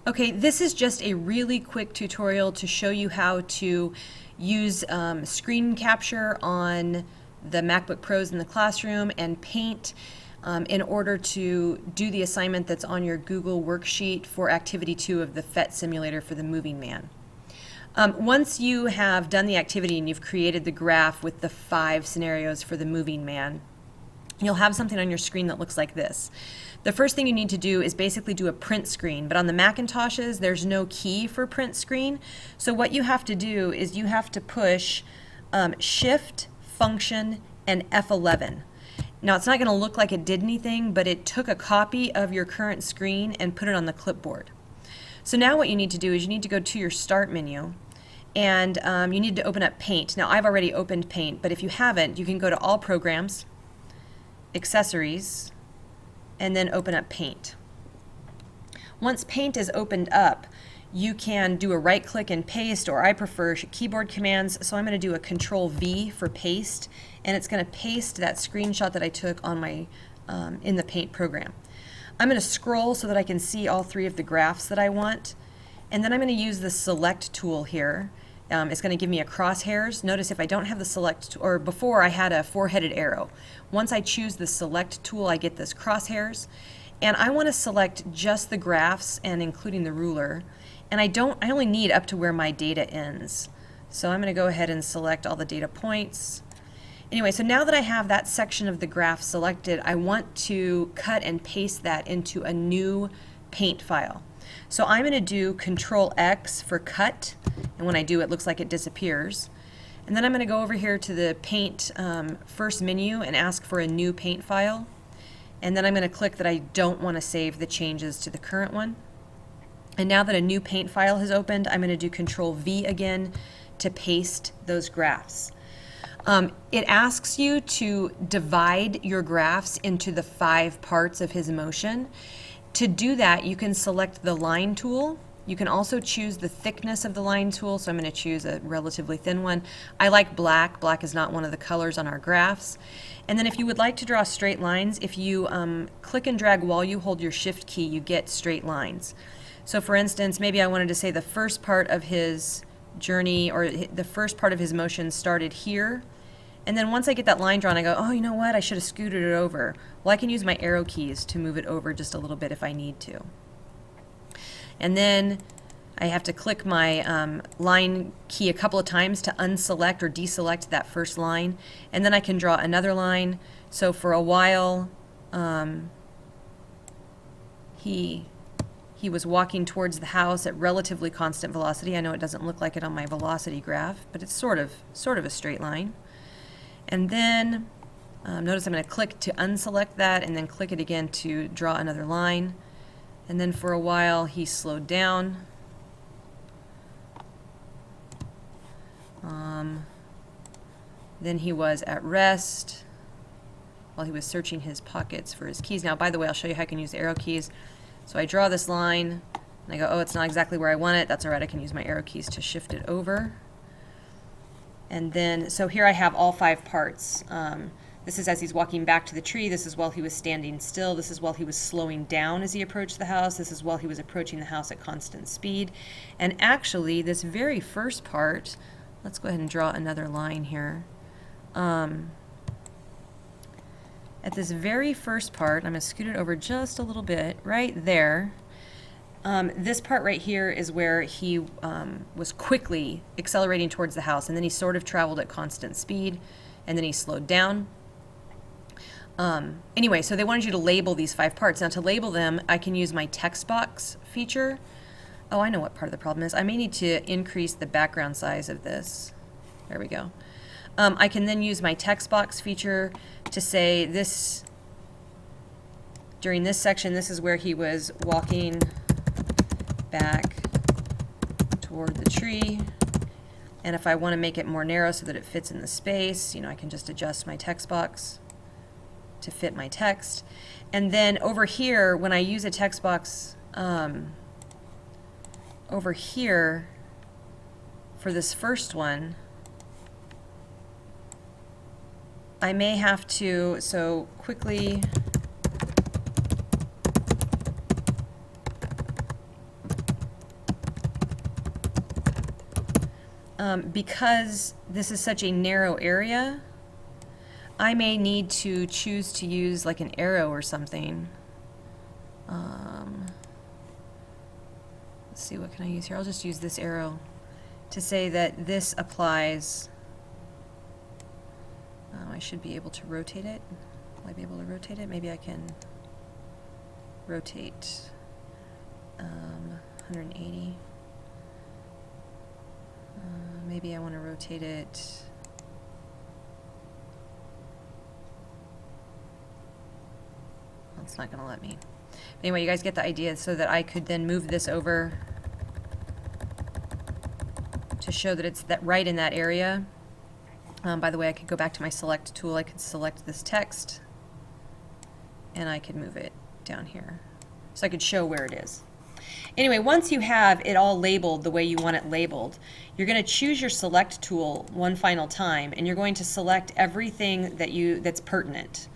Okay, this is just a really quick tutorial to show you how to use screen capture on the MacBook Pros in the classroom and Paint in order to do the assignment that's on your Google worksheet for Activity 2 of the PhET simulator for the Moving Man. Once you have done the activity and you've created the graph with the 5 scenarios for the Moving Man, you'll have something on your screen that looks like this. The first thing you need to do is basically do a print screen, but on the Macintoshes there's no key for print screen. So what you have to do is you have to push Shift, Function, and F11. Now it's not going to look like it did anything, but it took a copy of your current screen and put it on the clipboard. So now what you need to do is you need to go to your Start menu, and you need to open up Paint. Now I've already opened Paint, but if you haven't, you can go to All Programs, Accessories, and then open up Paint. Once Paint is opened up, you can do a right click and paste, or I prefer keyboard commands, so I'm going to do a Control V for paste, and it's going to paste that screenshot that I took on my in the Paint program. I'm going to scroll so that I can see all 3 of the graphs that I want, and then I'm going to use the Select tool here. It's going to give me a crosshairs. Notice if I don't have the Select, or before I had a 4-headed arrow. Once I choose the Select tool, I get this crosshairs, and I want to select just the graphs and including the ruler, and I only need up to where my data ends. So I'm going to go ahead and select all the data points. Anyway, so now that I have that section of the graph selected, I want to cut and paste that into a new Paint file. So I'm going to do Control X for cut, and when I do it looks like it disappears. And then I'm going to go over here to the Paint first menu and ask for a new Paint file. And then I'm going to click that I don't want to save the changes to the current one. And now that a new Paint file has opened, I'm going to do Control V again to paste those graphs. It asks you to divide your graphs into the 5 parts of his motion. To do that, you can select the line tool. You can also choose the thickness of the line tool, so I'm going to choose a relatively thin one. I like black. Black is not one of the colors on our graphs. And then if you would like to draw straight lines, if you click and drag while you hold your Shift key, you get straight lines. So for instance, maybe I wanted to say the first part of his journey, or the first part of his motion started here. And then once I get that line drawn, I go, oh, you know what? I should have scooted it over. Well, I can use my arrow keys to move it over just a little bit if I need to. And then I have to click my line key a couple of times to unselect or deselect that first line. And then I can draw another line. So for a while, he was walking towards the house at relatively constant velocity. I know it doesn't look like it on my velocity graph, but it's sort of a straight line. And then notice I'm going to click to unselect that and then click it again to draw another line. And then for a while he slowed down. Then he was at rest while he was searching his pockets for his keys. Now, by the way, I'll show you how I can use the arrow keys. So I draw this line and I go, oh, it's not exactly where I want it. That's all right. I can use my arrow keys to shift it over. And then, so here I have all 5 parts. This is as he's walking back to the tree. This is while he was standing still. This is while he was slowing down as he approached the house. This is while he was approaching the house at constant speed. And actually, this very first part, let's go ahead and draw another line here. At this very first part, I'm going to scoot it over just a little bit, right there. This part right here is where he was quickly accelerating towards the house, and then he sort of traveled at constant speed, and then he slowed down. Anyway, so they wanted you to label these 5 parts. Now to label them, I can use my text box feature. Oh, I know what part of the problem is. I may need to increase the background size of this. There we go. I can then use my text box feature to say this, during this section, this is where he was walking back toward the tree. And if I want to make it more narrow so that it fits in the space, you know, I can just adjust my text box to fit my text. And then over here, when I use a text box over here for this first one, I may have to, so quickly because this is such a narrow area, I may need to choose to use like an arrow or something. Let's see, what can I use here? I'll just use this arrow to say that this applies. I should be able to rotate it. Will I be able to rotate it? Maybe I can rotate 180. Maybe I want to rotate it. Well, it's not going to let me. Anyway, you guys get the idea, so that I could then move this over to show that it's right in that area. By the way, I could go back to my select tool. I could select this text and I could move it down here. So I could show where it is. Anyway, once you have it all labeled the way you want it labeled, you're going to choose your select tool one final time, and you're going to select everything that's pertinent.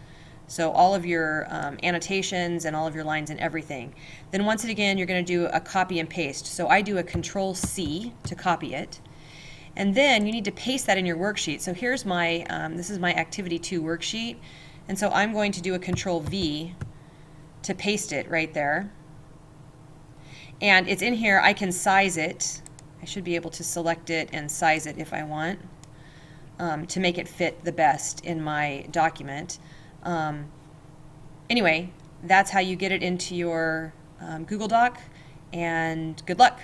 So all of your annotations and all of your lines and everything. Then once again, you're going to do a copy and paste. So I do a Control-C to copy it. And then you need to paste that in your worksheet. So here's my, this is my Activity 2 worksheet. And so I'm going to do a Control-V to paste it right there. And it's in here. I can size it. I should be able to select it and size it if I want, to make it fit the best in my document. Anyway, that's how you get it into your Google Doc, and good luck.